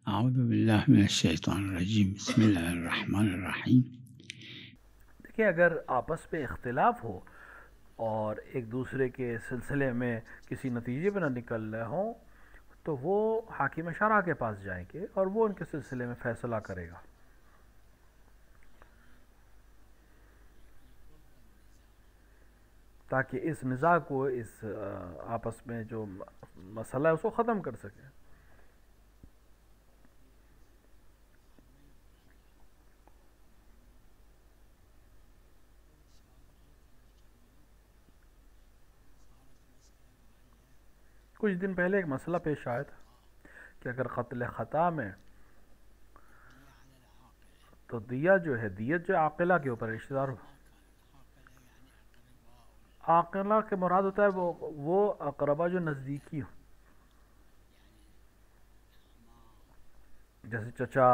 اعوذ باللہ من الشیطان الرجیم بسم اللہ الرحمن الرحیم۔ دیکھیں، اگر آپس میں اختلاف ہو اور ایک دوسرے کے سلسلے میں کسی نتیجے پہ نہ نکل رہے ہوں تو وہ حاکم شرع کے پاس جائیں گے اور وہ ان کے سلسلے میں فیصلہ کرے گا، تاکہ اس نزاع کو، اس آپس میں جو مسئلہ ہے اس کو ختم کر سکے۔ کچھ دن پہلے ایک مسئلہ پیش آیا تھا کہ اگر قتل خطا میں تو دیت جو عاقلہ کے اوپر رشتہ دار، عاقلہ کے مراد ہوتا ہے وہ اقربا جو نزدیکی ہو، جیسے چچا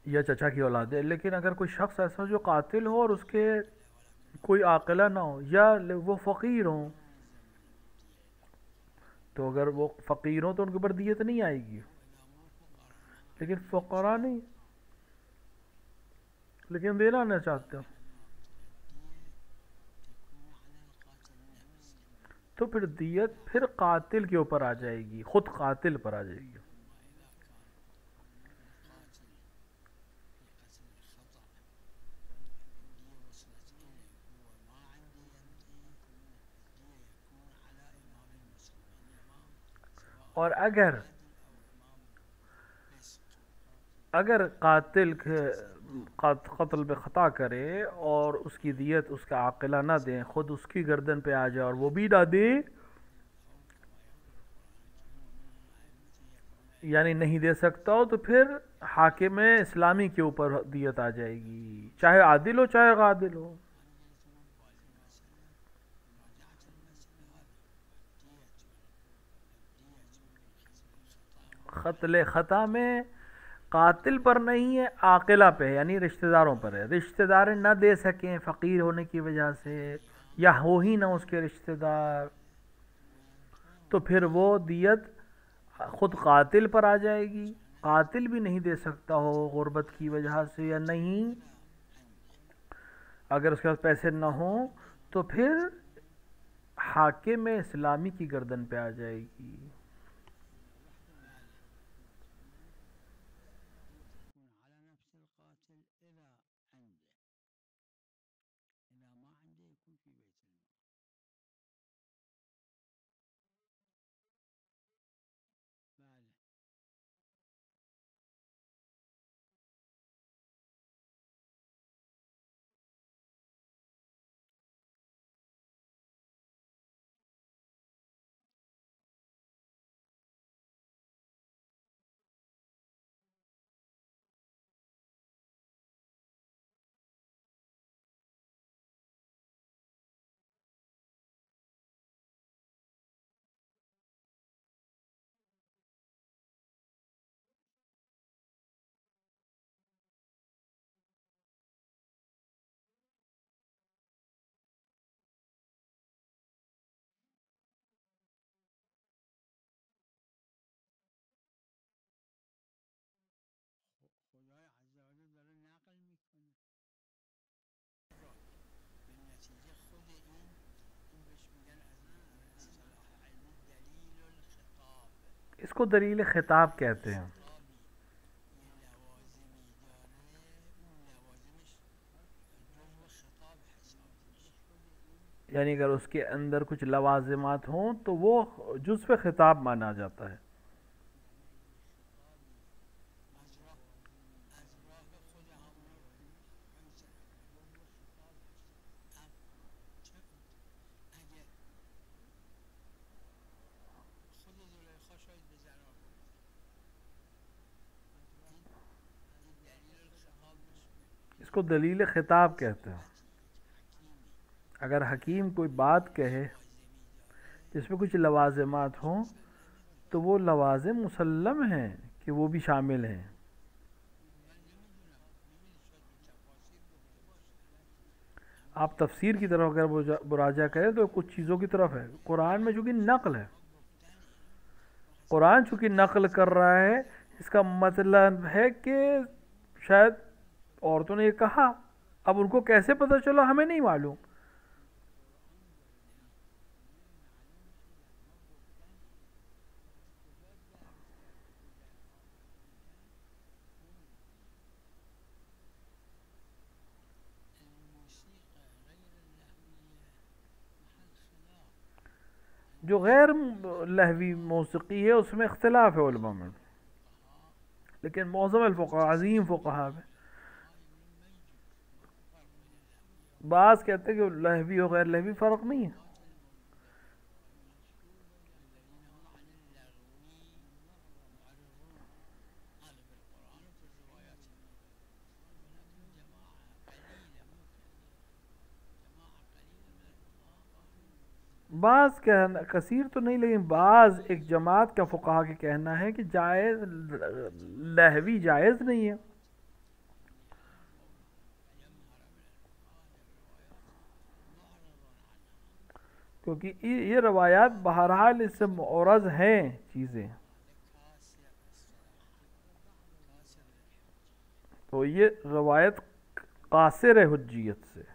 یا چچا کی اولاد ہے۔ لیکن اگر کوئی شخص ایسا ہو جو قاتل ہو اور اس کے کوئی عاقلہ نہ ہو یا وہ فقیر ہوں، تو اگر وہ فقیر ہوں تو ان کے اوپر دیت نہیں آئے گی، لیکن فقراء نہیں، لیکن دینا نہ چاہتے ہو تو پھر دیت پھر قاتل کے اوپر آ جائے گی، خود قاتل پر آ جائے گی۔ اور اگر قاتل قتل بے خطا کرے اور اس کی دیت اس کا عاقلہ نہ دیں، خود اس کی گردن پہ آ جائے اور وہ بھی نہ دے، یعنی نہیں دے سکتا ہو، تو پھر حاکم اسلامی کے اوپر دیت آ جائے گی، چاہے عادل ہو چاہے غادل ہو۔ قتل خطا میں قاتل پر نہیں ہے، عاقلہ پہ ہے، یعنی رشتہ داروں پر ہے۔ رشتہ دار نہ دے سکیں فقیر ہونے کی وجہ سے، یا ہو ہی نہ اس کے رشتہ دار، تو پھر وہ دیت خود قاتل پر آ جائے گی۔ قاتل بھی نہیں دے سکتا ہو غربت کی وجہ سے یا نہیں، اگر اس کے پاس پیسے نہ ہوں تو پھر حاکم اسلامی کی گردن پہ آ جائے گی۔ اس کو دلیل خطاب کہتے ہیں۔ یعنی اگر اس کے اندر کچھ لوازمات ہوں تو وہ جزو خطاب مانا جاتا ہے۔ اس کو دلیل خطاب کہتے ہیں۔ اگر حکیم کوئی بات کہے جس میں کچھ لوازمات ہوں تو وہ لوازم مسلم ہیں کہ وہ بھی شامل ہیں۔ آپ تفسیر کی طرف اگر مراجعہ کریں تو کچھ چیزوں کی طرف ہے، قرآن میں چونکہ نقل ہے قرآن چونکہ نقل کر رہا ہے، اس کا مطلب ہے کہ شاید عورتوں نے یہ کہا، اب ان کو کیسے پتہ چلا ہمیں نہیں معلوم. جو غیر لہوی موسیقی ہے اس میں اختلاف ہے علماء میں، لیکن معظم الفقہاء، عظیم فقہاء میں بعض کہتے ہیں کہ لہوی اور غیر لہوی فرق نہیں ہے. بعض کہنا، کثیر تو نہیں لیکن بعض ایک جماعت کا فقہا کے کہنا ہے کہ جائز، لہوی جائز نہیں ہے. کیونکہ یہ روایات بہرحال اس سے معرض ہیں چیزیں، تو یہ روایت قاصر ہے حجیت سے.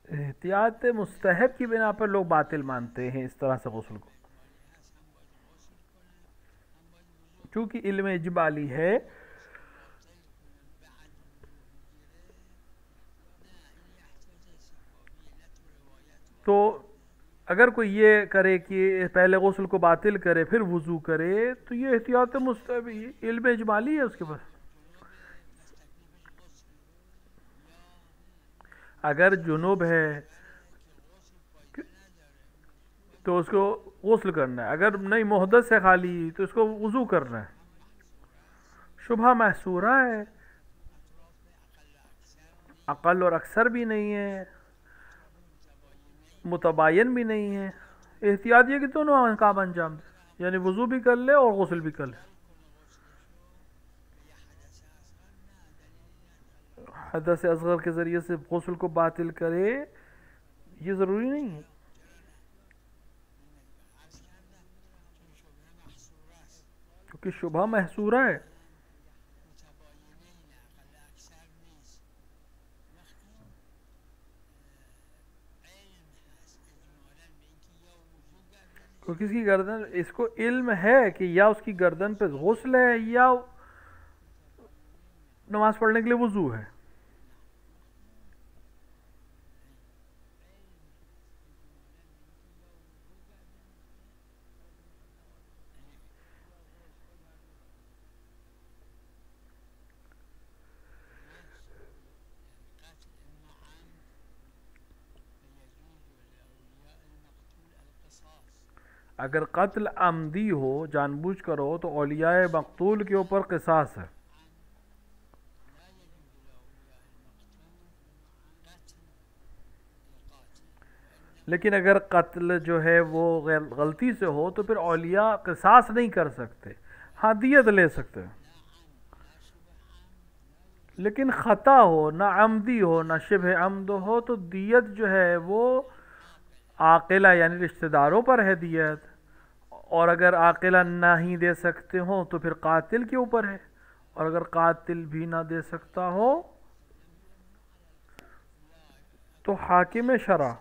احتیاط مستحب کی بنا پر لوگ باطل مانتے ہیں اس طرح سے غسل کو، چونکہ علم اجمالی ہے. تو اگر کوئی یہ کرے کہ پہلے غسل کو باطل کرے پھر وضو کرے تو یہ احتیاط مستحب، علم اجمالی ہے اس کے پاس. اگر جنوب ہے تو اس کو غسل کرنا ہے، اگر نہیں محدث سے خالی تو اس کو وضو کرنا ہے. شبہ محصورہ ہے، اقل اور اکثر بھی نہیں ہے، متباین بھی نہیں ہے. احتیاط یہ کہ دونوں کام انجام دے، یعنی وضو بھی کر لے اور غسل بھی کر لے. حدث اصغر کے ذریعے سے غسل کو باطل کرے یہ ضروری نہیں ہے، کیونکہ شبہ محصورہ ہے. کیونکہ اس کی گردن، اس کو علم ہے کہ یا اس کی گردن پہ غسل ہے یا نماز پڑھنے کے لیے وضو ہے. اگر قتل عمدی ہو، جان بوجھ کر ہو، تو اولیاء مقتول کے اوپر قصاص ہے. لیکن اگر قتل جو ہے وہ غلطی سے ہو تو پھر اولیاء قصاص نہیں کر سکتے، ہاں دیت لے سکتے ہیں. لیکن خطا ہو، نہ عمدی ہو نہ شبہ عمد ہو، تو دیت جو ہے وہ عاقلہ یعنی رشتہ داروں پر ہے دیت. اور اگر عاقلہ نہ ہی دے سکتے ہوں تو پھر قاتل کے اوپر ہے، اور اگر قاتل بھی نہ دے سکتا ہو تو حاکم شرع.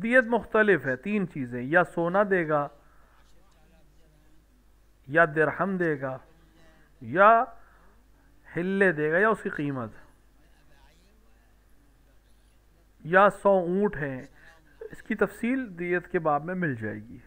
دیت مختلف ہے، تین چیزیں، یا سونا دے گا، یا درہم دے گا، یا ہلے دے گا، یا اس کی قیمت، یا 100 اونٹ ہیں. اس کی تفصیل دیت کے باب میں مل جائے گی.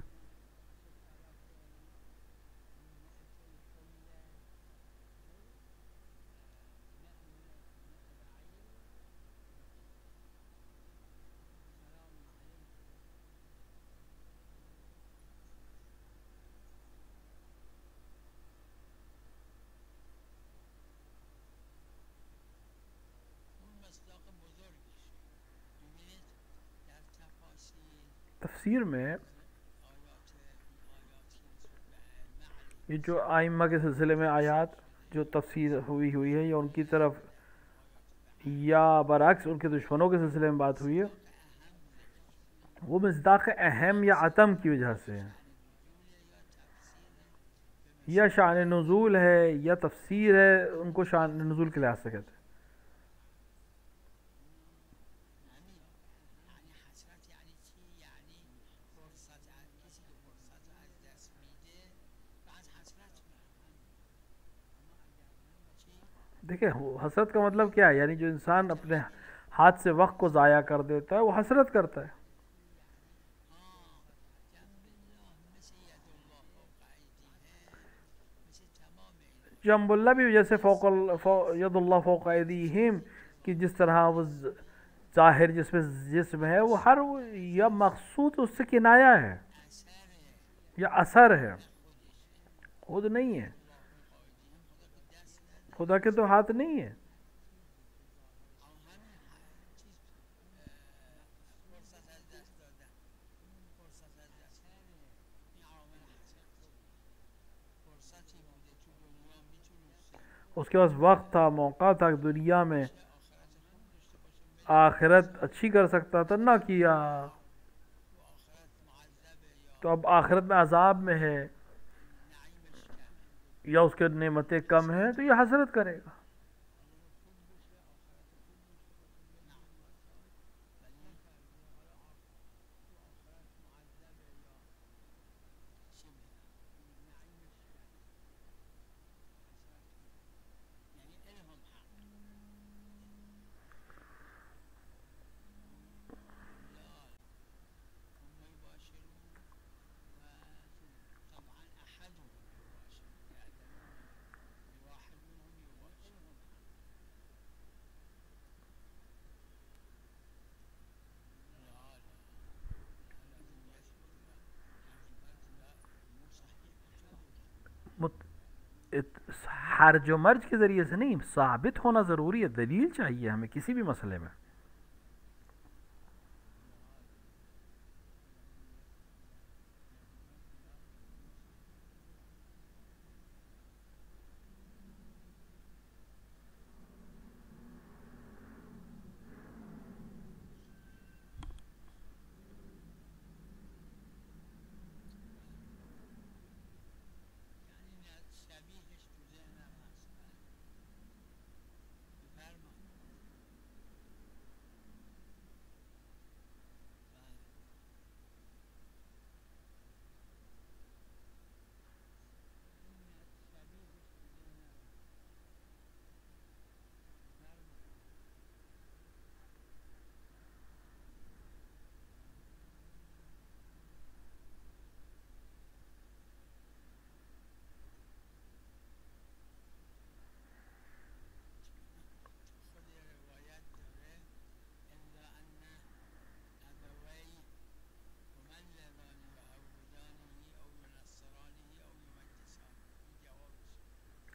تفسیر میں یہ جو آئمہ کے سلسلے میں آیات جو تفسیر ہوئی ہے، یا ان کی طرف یا برعکس ان کے دشمنوں کے سلسلے میں بات ہوئی ہے، وہ مصداق اہم یا عتم کی وجہ سے ہے، یا شان نزول ہے یا تفسیر ہے، ان کو شان نزول کے لحاظ سے کہتے ہیں. دیکھیں حسرت کا مطلب کیا ہے، یعنی جو انسان اپنے ہاتھ سے وقت کو ضائع کر دیتا ہے وہ حسرت کرتا ہے. جنب اللہ بھی جیسے ید اللہ فوق ایدیہم، کہ جس طرح وہ ظاہر جسم ہے وہ ہر یا مقصود اس سے کنایا ہے یا اثر ہے، خود نہیں ہے. خدا کے تو ہاتھ نہیں ہے. اس کے پاس وقت تھا، موقع تھا، دنیا میں آخرت اچھی کر سکتا تھا، نہ کیا، تو اب آخرت میں عذاب میں ہے یا اس کے نعمتیں کم ہیں تو یہ حسرت کرے گا. حرج و مرج کے ذریعے سے نہیں، ثابت ہونا ضروری ہے، دلیل چاہیے ہمیں کسی بھی مسئلے میں.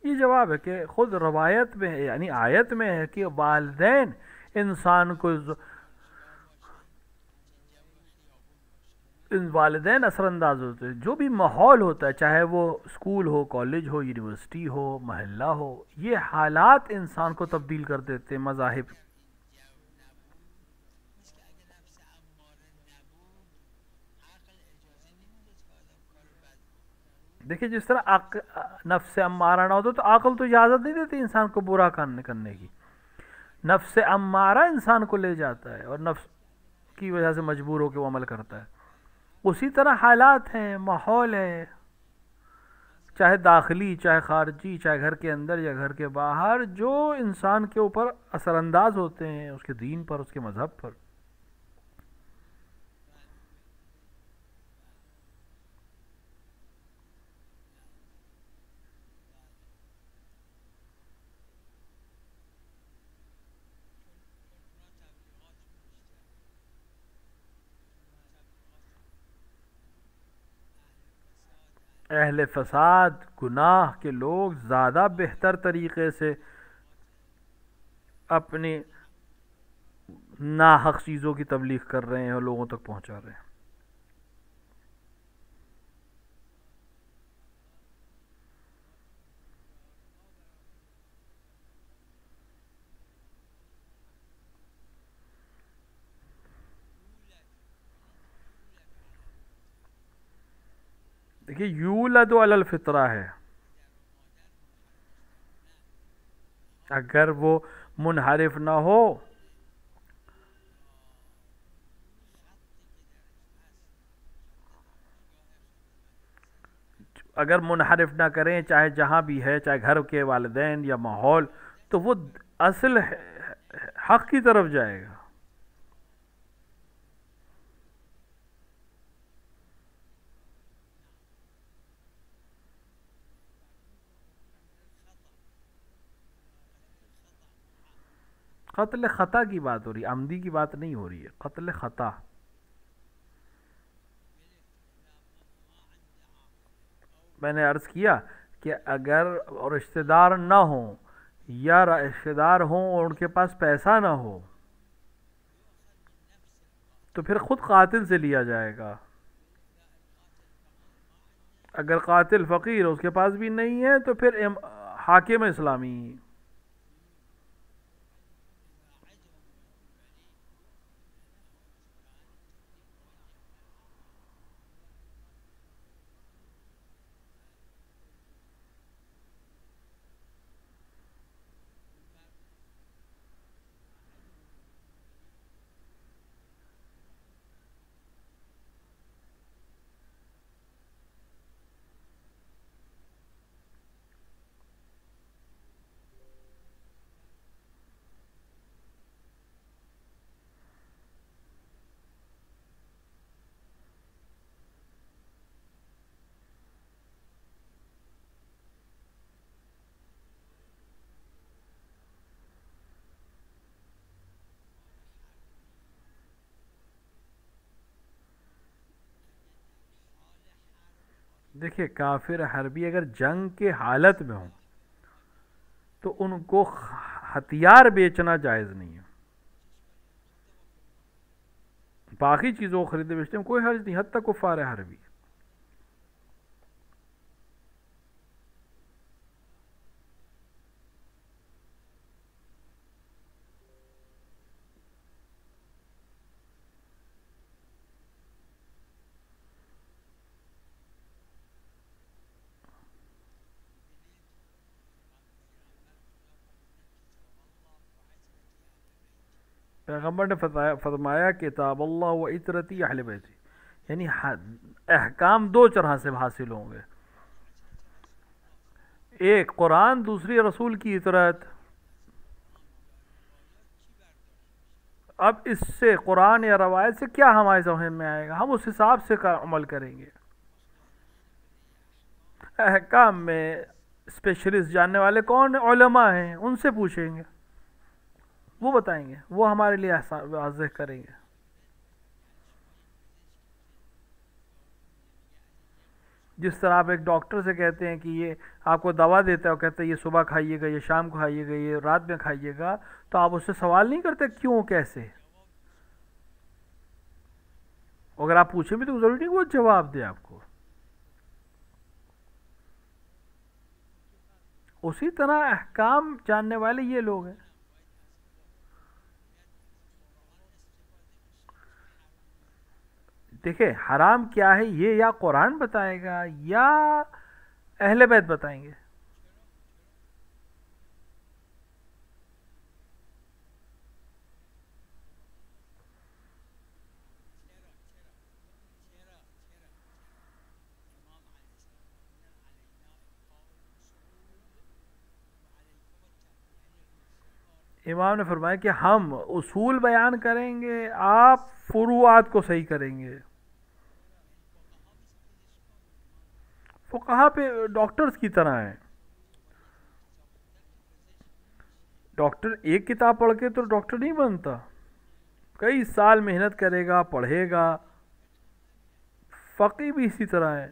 یہ جواب ہے کہ خود روایت میں ہے، یعنی آیت میں ہے کہ والدین انسان کو والدین اثر انداز ہوتے ہیں. جو بھی ماحول ہوتا ہے، چاہے وہ اسکول ہو، کالج ہو، یونیورسٹی ہو، محلہ ہو، یہ حالات انسان کو تبدیل کر دیتے ہیں. مذاہب دیکھیں جس طرح نفس امارہ نہ ہوتا تو عقل تو اجازت نہیں دیتی انسان کو برا کرنے کی. نفس امارہ انسان کو لے جاتا ہے، اور نفس کی وجہ سے مجبور ہو کے وہ عمل کرتا ہے. اسی طرح حالات ہیں، ماحول ہے، چاہے داخلی چاہے خارجی، چاہے گھر کے اندر یا گھر کے باہر، جو انسان کے اوپر اثر انداز ہوتے ہیں، اس کے دین پر، اس کے مذہب پر. اہل فساد گناہ کے لوگ زیادہ بہتر طریقے سے اپنی ناحق چیزوں کی تبلیغ کر رہے ہیں اور لوگوں تک پہنچا رہے ہیں. دیکھیے یولد علی الفطرہ ہے، اگر وہ منحرف نہ ہو، اگر منحرف نہ کریں، چاہے جہاں بھی ہے، چاہے گھر کے والدین یا ماحول، تو وہ اصل حق کی طرف جائے گا. قتل خطا کی بات ہو رہی ہے، عمدی کی بات نہیں ہو رہی ہے، قتل خطا. میں نے عرض کیا کہ اگر رشتہ دار نہ ہوں یا رشتہ دار ہوں اور ان کے پاس پیسہ نہ ہو تو پھر خود قاتل سے لیا جائے گا. اگر قاتل فقیر اس کے پاس بھی نہیں ہے تو پھر حاکم اسلامی. دیکھیے کافر حربی اگر جنگ کے حالت میں ہوں تو ان کو ہتھیار بیچنا جائز نہیں ہے. باقی چیزوں کو خریدنے بیچنے میں کوئی حرج نہیں، حد تک کفار حربی. پیغمبر نے فرمایا کتاب اللہ و عطرتی اہل بیتی، یعنی احکام دو طرح سے حاصل ہوں گے، ایک قرآن، دوسری رسول کی اطاعت. اب اس سے قرآن یا روایت سے کیا ہمارے ذہن میں آئے گا، ہم اس حساب سے عمل کریں گے. احکام میں اسپیشلسٹ جاننے والے کون علماء ہیں، ان سے پوچھیں گے، وہ بتائیں گے، وہ ہمارے لیے واضح کریں گے. جس طرح آپ ایک ڈاکٹر سے کہتے ہیں کہ یہ آپ کو دوا دیتا ہے اور کہتے ہیں یہ صبح کھائیے گا، یہ شام کو کھائیے گا، یہ رات میں کھائیے گا، تو آپ اس سے سوال نہیں کرتے کیوں کیسے. اگر آپ پوچھیں بھی تو ضروری نہیں وہ جواب دے آپ کو. اسی طرح احکام جاننے والے یہ لوگ ہیں. دیکھیں حرام کیا ہے یہ یا قرآن بتائے گا یا اہل بیت بتائیں گے. امام نے فرمایا کہ ہم اصول بیان کریں گے، آپ فروعات کو صحیح کریں گے. فقہا پہ ڈاکٹرز کی طرح ہیں. ڈاکٹر ایک کتاب پڑھ کے تو ڈاکٹر نہیں بنتا، کئی سال محنت کرے گا، پڑھے گا. فقی بھی اسی طرح ہے.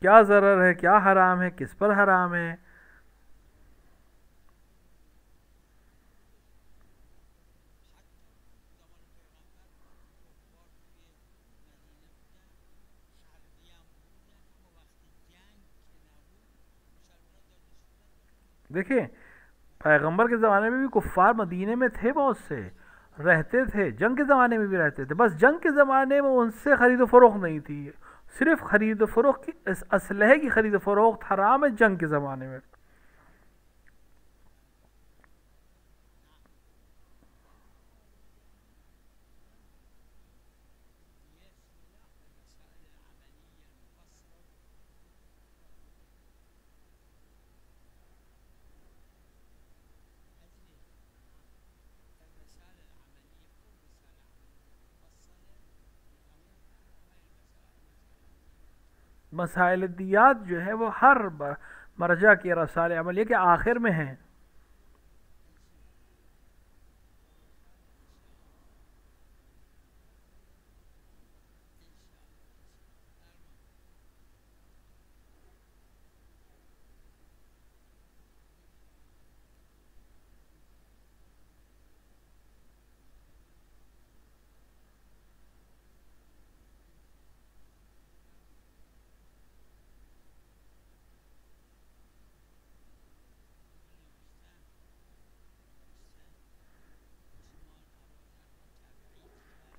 کیا ضرر ہے، کیا حرام ہے، کس پر حرام ہے. دیکھیں پیغمبر کے زمانے میں بھی کفار مدینے میں تھے، بہت سے رہتے تھے، جنگ کے زمانے میں بھی رہتے تھے. بس جنگ کے زمانے میں ان سے خرید و فروخت نہیں تھی، صرف خرید و فروخت کی اسلحے کی خرید و فروخت حرام ہے جنگ کے زمانے میں. مسائل دیات جو ہے وہ ہر مرجع کے رسائل عملیہ کے آخر میں ہیں.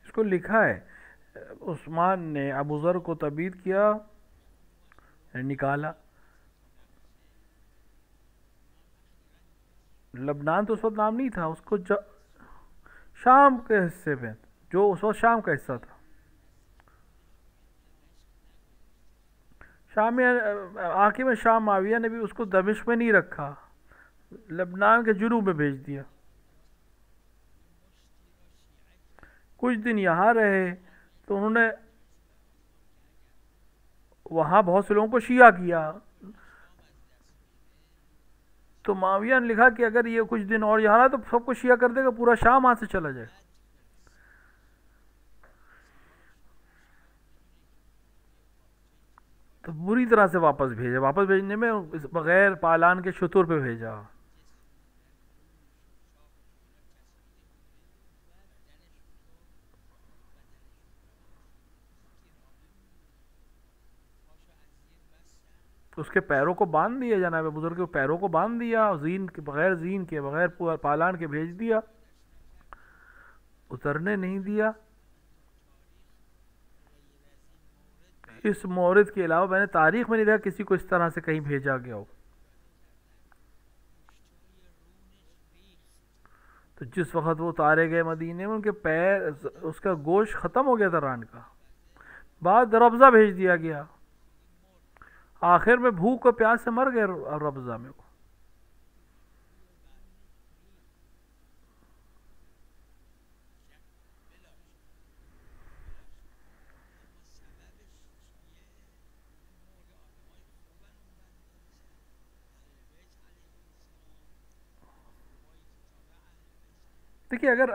اس کو لکھا ہے عثمان نے ابو ذر کو تبعید کیا، نکالا. لبنان تو اس وقت نام نہیں تھا اس کو، شام کے حصے میں، جو اس وقت شام کا حصہ تھا. شام میں آخر میں شام معاویہ نے بھی اس کو دمشق میں نہیں رکھا، لبنان کے جنوب میں بھیج دیا. کچھ دن یہاں رہے تو انہوں نے وہاں بہت سے لوگوں کو شیعہ کیا. تو معاویہ نے لکھا کہ اگر یہ کچھ دن اور یہاں رہا تو سب کو شیعہ کر دے گا، پورا شام ہاتھ سے چلا جائے. تو بری طرح سے واپس بھیجا، واپس بھیجنے میں بغیر پالان کے شتر پہ بھیجا. اس کے پیروں کو باندھ دیا، جناب بزرگ کے پیروں کو باندھ دیا، زین کے بغیر پالان کے بھیج دیا، اترنے نہیں دیا. اس مورد کے علاوہ میں نے تاریخ میں نہیں دیکھا کسی کو اس طرح سے کہیں بھیجا گیا ہو. تو جس وقت وہ اتارے گئے مدینے میں، ان کے پیر، اس کا گوشت ختم ہو گیا تھا ران کا. بعد ربضہ بھیج دیا گیا، آخر میں بھوک و پیاس سے مر گئے ربضہ میں وہ. دیکھیے اگر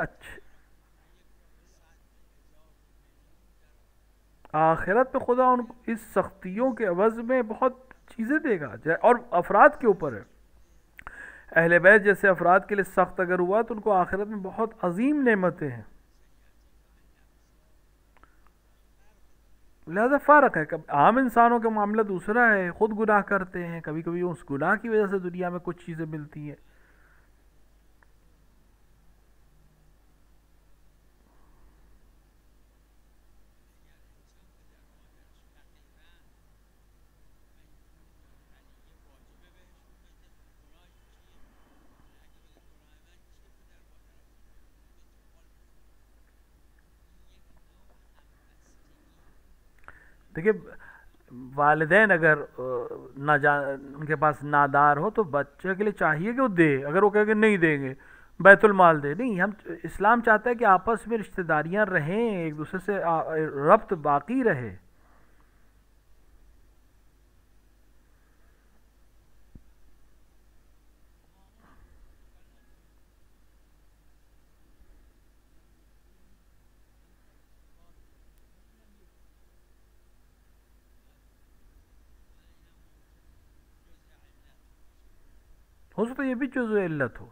آخرت پہ خدا ان کو اس سختیوں کے عوض میں بہت چیزیں دے گا، اور افراد کے اوپر ہے. اہل بیت جیسے افراد کے لیے سخت اگر ہوا تو ان کو آخرت میں بہت عظیم نعمتیں ہیں. لہذا فرق ہے، عام انسانوں کا معاملہ دوسرا ہے، خود گناہ کرتے ہیں، کبھی کبھی اس گناہ کی وجہ سے دنیا میں کچھ چیزیں ملتی ہیں. دیکھیے والدین اگر ان کے پاس نادار ہو تو بچے کے لیے چاہیے کہ وہ دے. اگر وہ کہے کہ نہیں دیں گے بیت المال دے, نہیں, ہم اسلام چاہتا ہے کہ آپس میں رشتہ داریاں رہیں, ایک دوسرے سے ربط باقی رہے. ہو سکتا ہے یہ بھی جزء علت ہو.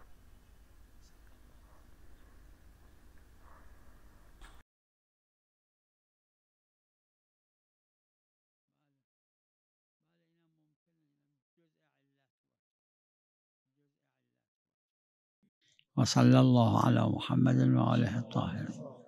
وصلی اللہ علی محمد و آلہ الطاہرین.